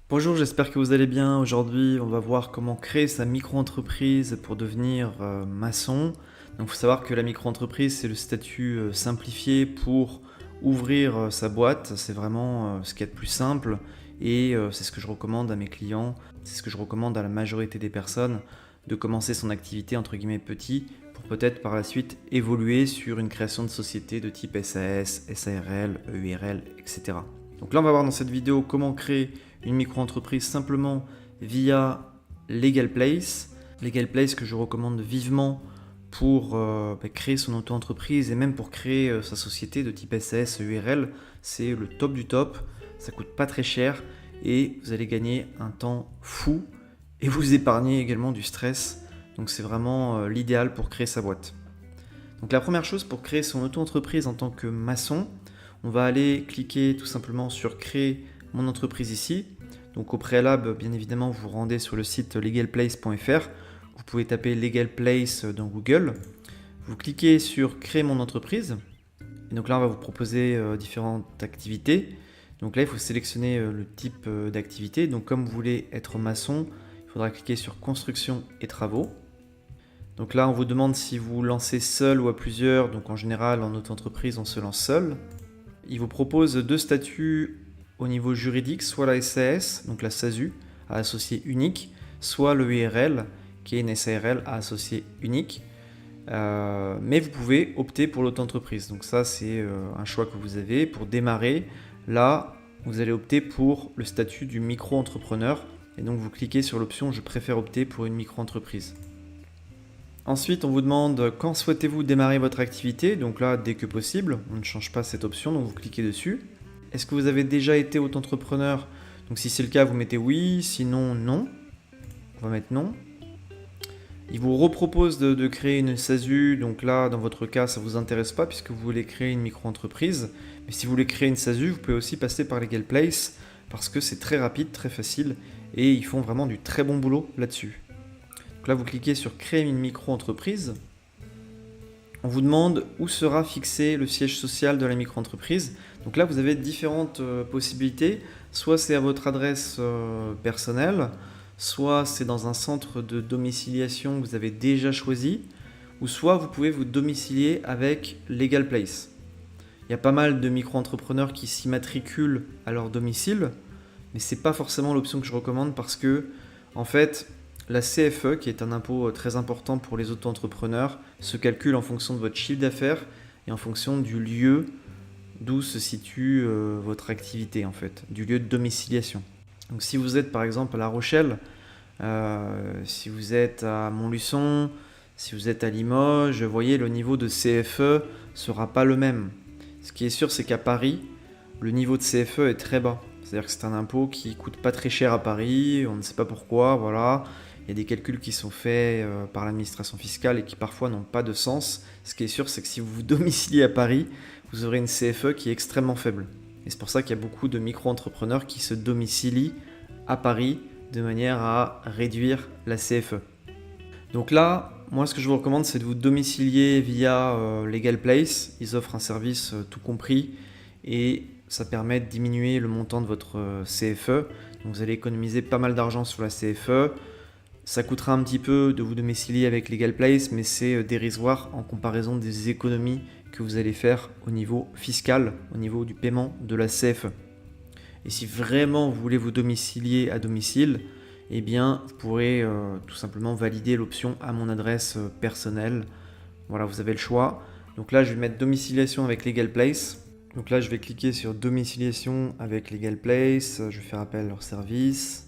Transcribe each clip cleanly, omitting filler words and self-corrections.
Bonjour, j'espère que vous allez bien. Aujourd'hui, on va voir comment créer sa micro-entreprise pour devenir maçon. Donc, il faut savoir que la micro-entreprise, c'est le statut simplifié pour ouvrir sa boîte. C'est vraiment ce qu'il y a de plus simple et c'est ce que je recommande à mes clients. C'est ce que je recommande à la majorité des personnes de commencer son activité entre guillemets petit pour peut-être par la suite évoluer sur une création de société de type SAS, SARL, EURL, etc. Donc là, on va voir dans cette vidéo comment créer une micro-entreprise simplement via Legal Place. Legal Place que je recommande vivement pour créer son auto-entreprise et même pour créer sa société de type SAS, EURL. C'est le top du top, ça coûte pas très cher et vous allez gagner un temps fou et vous épargner également du stress. Donc c'est vraiment l'idéal pour créer sa boîte. Donc la première chose pour créer son auto-entreprise en tant que maçon, on va aller cliquer tout simplement sur créer mon entreprise ici. Donc au préalable, bien évidemment, vous vous rendez sur le site legalplace.fr. Vous pouvez taper Legal Place dans Google. Vous cliquez sur créer mon entreprise. Et donc là, on va vous proposer différentes activités. Donc là, il faut sélectionner le type d'activité. Donc comme vous voulez être maçon, il faudra cliquer sur construction et travaux. Donc là, on vous demande si vous lancez seul ou à plusieurs. Donc en général, en auto-entreprise, on se lance seul. Il vous propose deux statuts au niveau juridique, soit la SAS, donc la SASU, à associé unique, soit le URL, qui est une SARL à associé unique. Mais vous pouvez opter pour l'auto-entreprise. Donc ça, c'est un choix que vous avez. Pour démarrer, là, vous allez opter pour le statut du micro-entrepreneur. Et donc, vous cliquez sur l'option « Je préfère opter pour une micro-entreprise ». Ensuite, on vous demande quand souhaitez-vous démarrer votre activité. Donc là, dès que possible, on ne change pas cette option, donc vous cliquez dessus. Est-ce que vous avez déjà été auto-entrepreneur? Donc si c'est le cas, vous mettez oui, sinon non. On va mettre non. Il vous repropose de créer une SASU, donc là, dans votre cas, ça ne vous intéresse pas puisque vous voulez créer une micro-entreprise. Mais si vous voulez créer une SASU, vous pouvez aussi passer par Legal Place parce que c'est très rapide, très facile et ils font vraiment du très bon boulot là-dessus. Donc là, vous cliquez sur créer une micro-entreprise. On vous demande où sera fixé le siège social de la micro-entreprise. Donc là, vous avez différentes possibilités. Soit c'est à votre adresse personnelle, soit c'est dans un centre de domiciliation que vous avez déjà choisi, ou soit vous pouvez vous domicilier avec Legal Place. Il y a pas mal de micro-entrepreneurs qui s'immatriculent à leur domicile, mais ce n'est pas forcément l'option que je recommande parce que, en fait, la CFE, qui est un impôt très important pour les auto-entrepreneurs, se calcule en fonction de votre chiffre d'affaires et en fonction du lieu d'où se situe votre activité, en fait, du lieu de domiciliation. Donc si vous êtes par exemple à La Rochelle, si vous êtes à Montluçon, si vous êtes à Limoges, vous voyez, le niveau de CFE ne sera pas le même. Ce qui est sûr, c'est qu'à Paris, le niveau de CFE est très bas. C'est-à-dire que c'est un impôt qui coûte pas très cher à Paris, on ne sait pas pourquoi, voilà. Il y a des calculs qui sont faits par l'administration fiscale et qui parfois n'ont pas de sens. Ce qui est sûr, c'est que si vous vous domiciliez à Paris, vous aurez une CFE qui est extrêmement faible. Et c'est pour ça qu'il y a beaucoup de micro-entrepreneurs qui se domicilient à Paris de manière à réduire la CFE. Donc là, moi ce que je vous recommande, c'est de vous domicilier via Legal Place. Ils offrent un service tout compris et ça permet de diminuer le montant de votre CFE. Donc vous allez économiser pas mal d'argent sur la CFE. Ça coûtera un petit peu de vous domicilier avec Legal Place, mais c'est dérisoire en comparaison des économies que vous allez faire au niveau fiscal, au niveau du paiement de la CFE. Et si vraiment vous voulez vous domicilier à domicile, eh bien, vous pourrez tout simplement valider l'option à mon adresse personnelle. Voilà, vous avez le choix. Donc là, je vais mettre domiciliation avec Legal Place. Donc là, je vais cliquer sur domiciliation avec Legal Place. Je vais faire appel à leur service.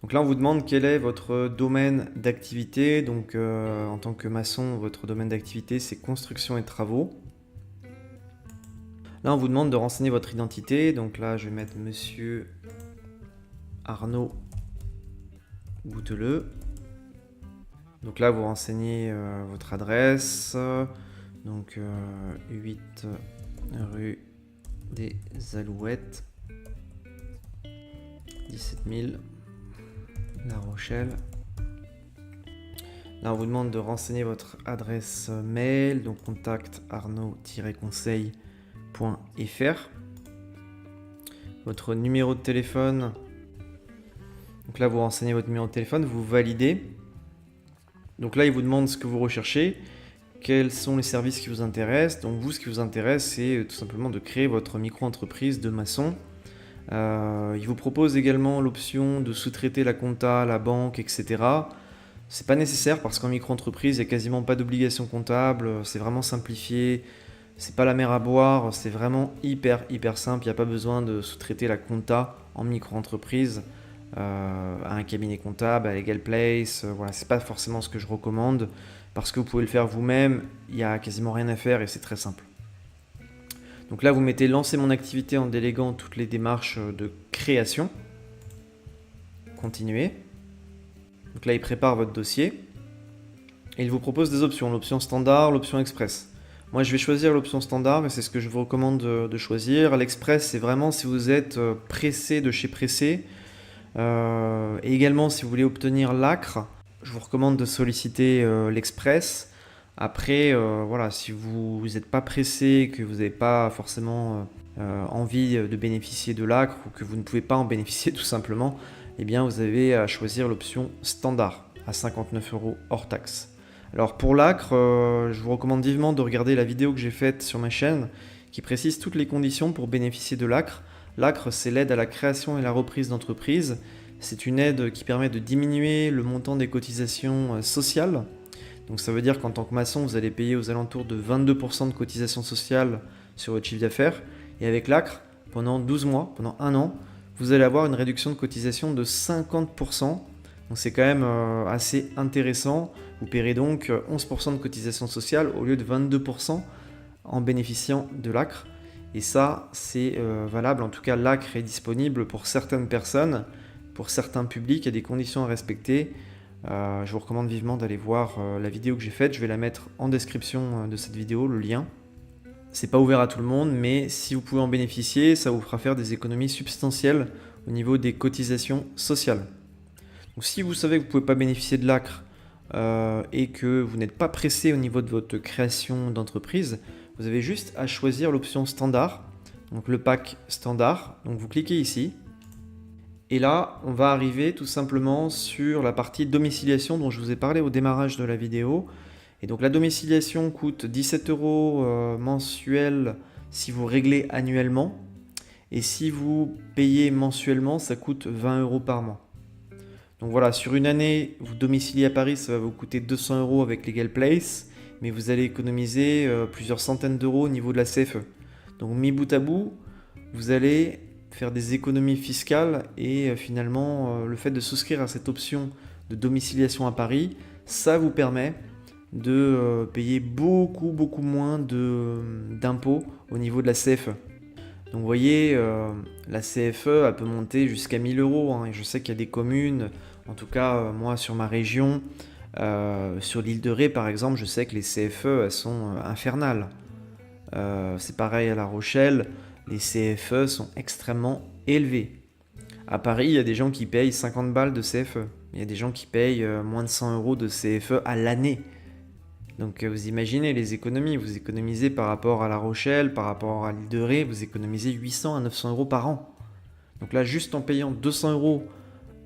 Donc là, on vous demande quel est votre domaine d'activité. Donc en tant que maçon, votre domaine d'activité, c'est construction et travaux. Là, on vous demande de renseigner votre identité. Donc là, je vais mettre Monsieur Arnaud Bouteleux. Donc là, vous renseignez votre adresse. Donc 8 rue des Alouettes, 17 000. La Rochelle. Là, on vous demande de renseigner votre adresse mail, donc contact arnaud-conseil.fr. Votre numéro de téléphone, Donc là, vous renseignez votre numéro de téléphone, vous validez. Donc là, il vous demande ce que vous recherchez, quels sont les services qui vous intéressent. Donc vous, ce qui vous intéresse, c'est tout simplement de créer votre micro-entreprise de maçon. Il vous propose également l'option de sous-traiter la compta, la banque, etc. C'est pas nécessaire parce qu'en micro-entreprise, il n'y a quasiment pas d'obligation comptable, c'est vraiment simplifié, c'est pas la mer à boire, c'est vraiment hyper simple, il n'y a pas besoin de sous-traiter la compta en micro-entreprise à un cabinet comptable, à Legal Place, voilà, c'est pas forcément ce que je recommande parce que vous pouvez le faire vous-même, il n'y a quasiment rien à faire et c'est très simple. Donc là, vous mettez lancer mon activité en déléguant toutes les démarches de création. Continuez. Donc là, il prépare votre dossier et il vous propose des options, l'option standard, l'option express. Moi, je vais choisir l'option standard et c'est ce que je vous recommande de choisir. L'express, c'est vraiment si vous êtes pressé de chez pressé. Et également, si vous voulez obtenir l'ACRE, je vous recommande de solliciter l'express. Après, voilà, si vous n'êtes pas pressé, que vous n'avez pas forcément envie de bénéficier de l'ACRE ou que vous ne pouvez pas en bénéficier tout simplement, eh bien vous avez à choisir l'option standard à 59 € hors taxe. Alors pour l'ACRE, je vous recommande vivement de regarder la vidéo que j'ai faite sur ma chaîne qui précise toutes les conditions pour bénéficier de l'ACRE. L'ACRE, c'est l'aide à la création et la reprise d'entreprise. C'est une aide qui permet de diminuer le montant des cotisations sociales. Donc ça veut dire qu'en tant que maçon, vous allez payer aux alentours de 22% de cotisations sociales sur votre chiffre d'affaires. Et avec l'ACRE, pendant 12 mois, pendant un an, vous allez avoir une réduction de cotisation de 50%. Donc c'est quand même assez intéressant. Vous paierez donc 11% de cotisation sociale au lieu de 22% en bénéficiant de l'ACRE. Et ça, c'est valable. En tout cas, l'ACRE est disponible pour certaines personnes, pour certains publics. Il y a des conditions à respecter. Je vous recommande vivement d'aller voir la vidéo que j'ai faite. Je vais la mettre en description de cette vidéo, le lien. C'est pas ouvert à tout le monde, mais si vous pouvez en bénéficier, ça vous fera faire des économies substantielles au niveau des cotisations sociales. Donc si vous savez que vous ne pouvez pas bénéficier de l'ACRE et que vous n'êtes pas pressé au niveau de votre création d'entreprise, vous avez juste à choisir l'option standard, donc le pack standard. Donc vous cliquez ici. Et là, on va arriver tout simplement sur la partie domiciliation dont je vous ai parlé au démarrage de la vidéo. Et donc la domiciliation coûte 17 € mensuels si vous réglez annuellement. Et si vous payez mensuellement, ça coûte 20 € par mois. Donc voilà, sur une année, vous domiciliez à Paris, ça va vous coûter 200 € avec Legal Place. Mais vous allez économiser plusieurs centaines d'euros au niveau de la CFE. Donc mis bout à bout, vous allez faire des économies fiscales et finalement le fait de souscrire à cette option de domiciliation à Paris, ça vous permet de payer beaucoup moins d'impôts au niveau de la CFE. Donc vous voyez, la CFE elle peut monter jusqu'à 1000 €. Hein, et je sais qu'il y a des communes, en tout cas moi sur ma région, sur l'île de Ré par exemple, je sais que les CFE elles sont infernales. C'est pareil à La Rochelle, les CFE sont extrêmement élevés. À Paris, il y a des gens qui payent 50 balles de CFE. Il y a des gens qui payent moins de 100 € de CFE à l'année. Donc vous imaginez les économies, vous économisez par rapport à La Rochelle, par rapport à l'île de Ré, vous économisez 800 à 900 € par an. Donc là, juste en payant 200 €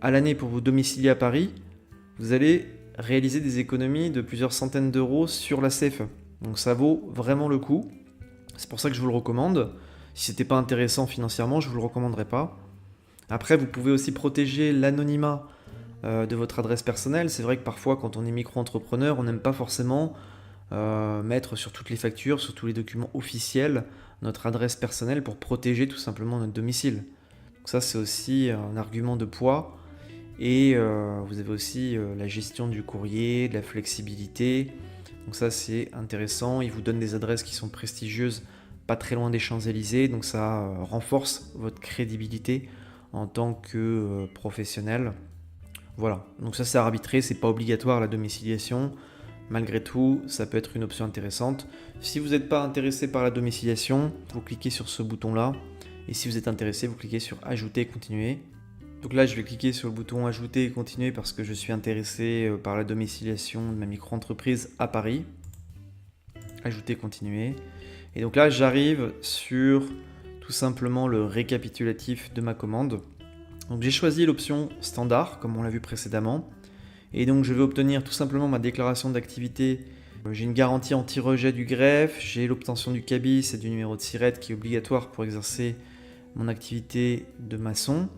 à l'année pour vous domicilier à Paris, vous allez réaliser des économies de plusieurs centaines d'euros sur la CFE. Donc ça vaut vraiment le coup. C'est pour ça que je vous le recommande. Si c'était pas intéressant financièrement, je vous le recommanderais pas. Après, vous pouvez aussi protéger l'anonymat de votre adresse personnelle. C'est vrai que parfois, quand on est micro-entrepreneur, on n'aime pas forcément mettre sur toutes les factures, sur tous les documents officiels, notre adresse personnelle pour protéger tout simplement notre domicile. Donc ça, c'est aussi un argument de poids. Et vous avez aussi la gestion du courrier, de la flexibilité. Donc ça, c'est intéressant. Ils vous donnent des adresses qui sont prestigieuses, pas très loin des Champs-Élysées. Donc ça renforce votre crédibilité en tant que professionnel. Voilà, donc ça c'est à arbitrer, c'est pas obligatoire la domiciliation. Malgré tout, ça peut être une option intéressante. Si vous n'êtes pas intéressé par la domiciliation, vous cliquez sur ce bouton-là. Et si vous êtes intéressé, vous cliquez sur Ajouter et continuer. Donc là, je vais cliquer sur le bouton Ajouter et continuer parce que je suis intéressé par la domiciliation de ma micro-entreprise à Paris. Ajouter, continuer. Et donc là, j'arrive sur tout simplement le récapitulatif de ma commande. Donc j'ai choisi l'option standard, comme on l'a vu précédemment. Et donc je vais obtenir tout simplement ma déclaration d'activité. J'ai une garantie anti-rejet du greffe, j'ai l'obtention du cabis et du numéro de SIRET qui est obligatoire pour exercer mon activité de maçon.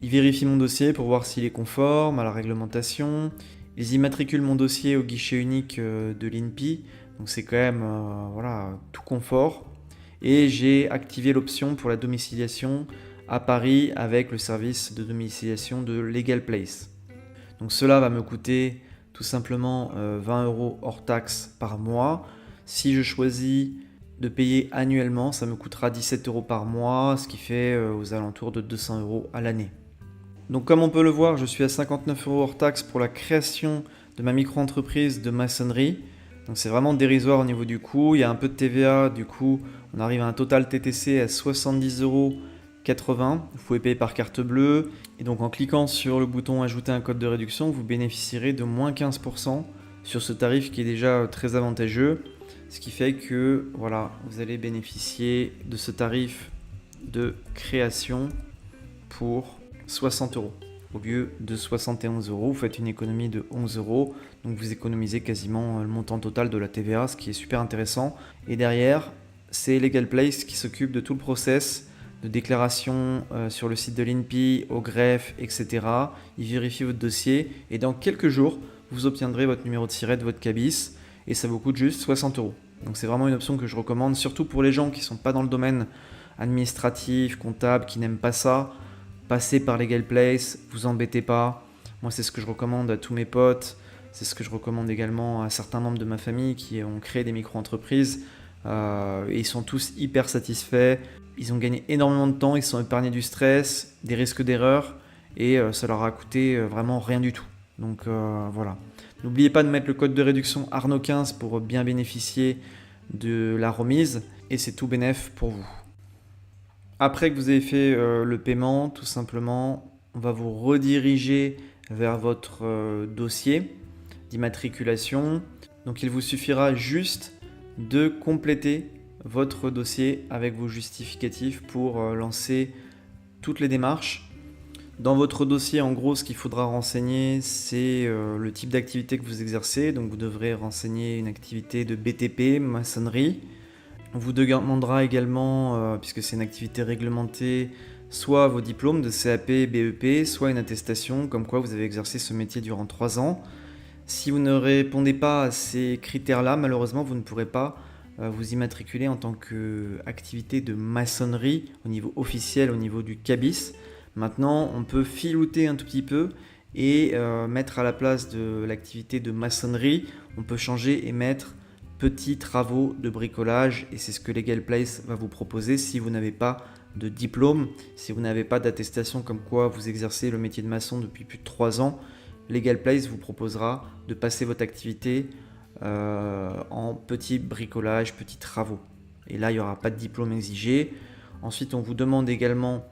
Ils vérifient mon dossier pour voir s'il est conforme à la réglementation. Ils immatriculent mon dossier au guichet unique de l'INPI, donc c'est quand même tout confort. Et j'ai activé l'option pour la domiciliation à Paris avec le service de domiciliation de Legal Place. Donc cela va me coûter tout simplement 20 € hors taxe par mois. Si je choisis de payer annuellement, ça me coûtera 17 € par mois, ce qui fait aux alentours de 200 € à l'année. Donc comme on peut le voir, je suis à 59 € hors taxe pour la création de ma micro-entreprise de maçonnerie. Donc c'est vraiment dérisoire au niveau du coût. Il y a un peu de TVA, du coup on arrive à un total TTC à 70,80 €. Vous pouvez payer par carte bleue. Et donc en cliquant sur le bouton ajouter un code de réduction, vous bénéficierez de moins 15% sur ce tarif qui est déjà très avantageux. Ce qui fait que voilà, vous allez bénéficier de ce tarif de création pour 60 € au lieu de 71 €. Vous faites une économie de 11 €, donc vous économisez quasiment le montant total de la TVA, ce qui est super intéressant. Et derrière, c'est Legal Place qui s'occupe de tout le process de déclaration sur le site de l'INPI, au greffe, etc. Ils vérifient votre dossier et dans quelques jours, vous obtiendrez votre numéro de SIRET, votre cabis, et ça vous coûte juste 60 €. Donc c'est vraiment une option que je recommande, surtout pour les gens qui ne sont pas dans le domaine administratif, comptable, qui n'aiment pas ça. Passez par Legal Place, vous embêtez pas. Moi, c'est ce que je recommande à tous mes potes. C'est ce que je recommande également à certains membres de ma famille qui ont créé des micro-entreprises. Et ils sont tous hyper satisfaits. Ils ont gagné énormément de temps, ils se sont épargnés du stress, des risques d'erreur. Et ça leur a coûté vraiment rien du tout. Donc voilà. N'oubliez pas de mettre le code de réduction Arnaud15 pour bien bénéficier de la remise. Et c'est tout bénef pour vous. Après que vous avez fait le paiement, tout simplement, on va vous rediriger vers votre dossier d'immatriculation. Donc il vous suffira juste de compléter votre dossier avec vos justificatifs pour lancer toutes les démarches. Dans votre dossier, en gros, ce qu'il faudra renseigner, c'est le type d'activité que vous exercez. Donc vous devrez renseigner une activité de BTP, maçonnerie. On vous demandera également, puisque c'est une activité réglementée, soit vos diplômes de CAP, BEP, soit une attestation comme quoi vous avez exercé ce métier durant 3 ans. Si vous ne répondez pas à ces critères-là, malheureusement, vous ne pourrez pas vous immatriculer en tant qu'activité de maçonnerie au niveau officiel, au niveau du cabis. Maintenant, on peut filouter un tout petit peu et mettre à la place de l'activité de maçonnerie, on peut changer et mettre petits travaux de bricolage, et c'est ce que Legal Place va vous proposer si vous n'avez pas de diplôme, si vous n'avez pas d'attestation comme quoi vous exercez le métier de maçon depuis plus de 3 ans. Legal Place vous proposera de passer votre activité en petits bricolages, petits travaux. Et là, il n'y aura pas de diplôme exigé. Ensuite, on vous demande également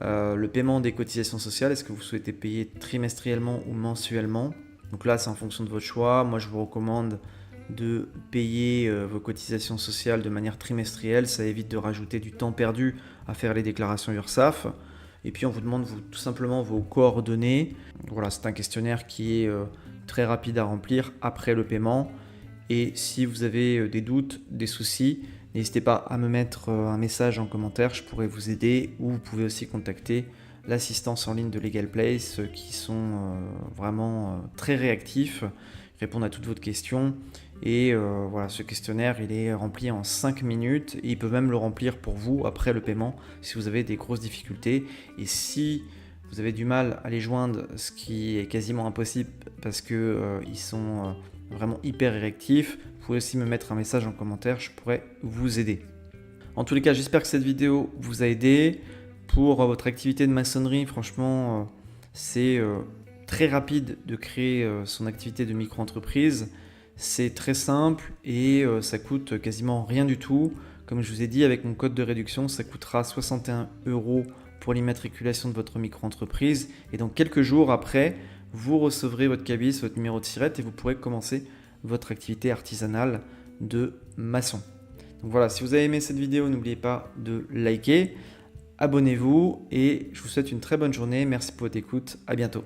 le paiement des cotisations sociales. Est-ce que vous souhaitez payer trimestriellement ou mensuellement? Donc là, c'est en fonction de votre choix. Moi, je vous recommande de payer vos cotisations sociales de manière trimestrielle. Ça évite de rajouter du temps perdu à faire les déclarations URSSAF. Et puis on vous demande tout simplement vos coordonnées. Voilà, c'est un questionnaire qui est très rapide à remplir après le paiement. Et si vous avez des doutes, des soucis, n'hésitez pas à me mettre un message en commentaire, je pourrais vous aider. Ou vous pouvez aussi contacter l'assistance en ligne de Legal Place qui sont vraiment très réactifs, répondent à toutes vos questions. Et voilà, ce questionnaire, il est rempli en 5 minutes et il peut même le remplir pour vous après le paiement si vous avez des grosses difficultés. Et si vous avez du mal à les joindre, ce qui est quasiment impossible parce qu'ils sont vraiment hyper réactifs, vous pouvez aussi me mettre un message en commentaire, je pourrais vous aider. En tous les cas, j'espère que cette vidéo vous a aidé. Pour votre activité de maçonnerie, franchement, c'est très rapide de créer son activité de micro-entreprise. C'est très simple et ça coûte quasiment rien du tout. Comme je vous ai dit, avec mon code de réduction, ça coûtera 61 € pour l'immatriculation de votre micro-entreprise. Et dans quelques jours après, vous recevrez votre cabis, votre numéro de SIRET et vous pourrez commencer votre activité artisanale de maçon. Donc voilà, si vous avez aimé cette vidéo, n'oubliez pas de liker. abonnez-vous et je vous souhaite une très bonne journée. Merci pour votre écoute. À bientôt.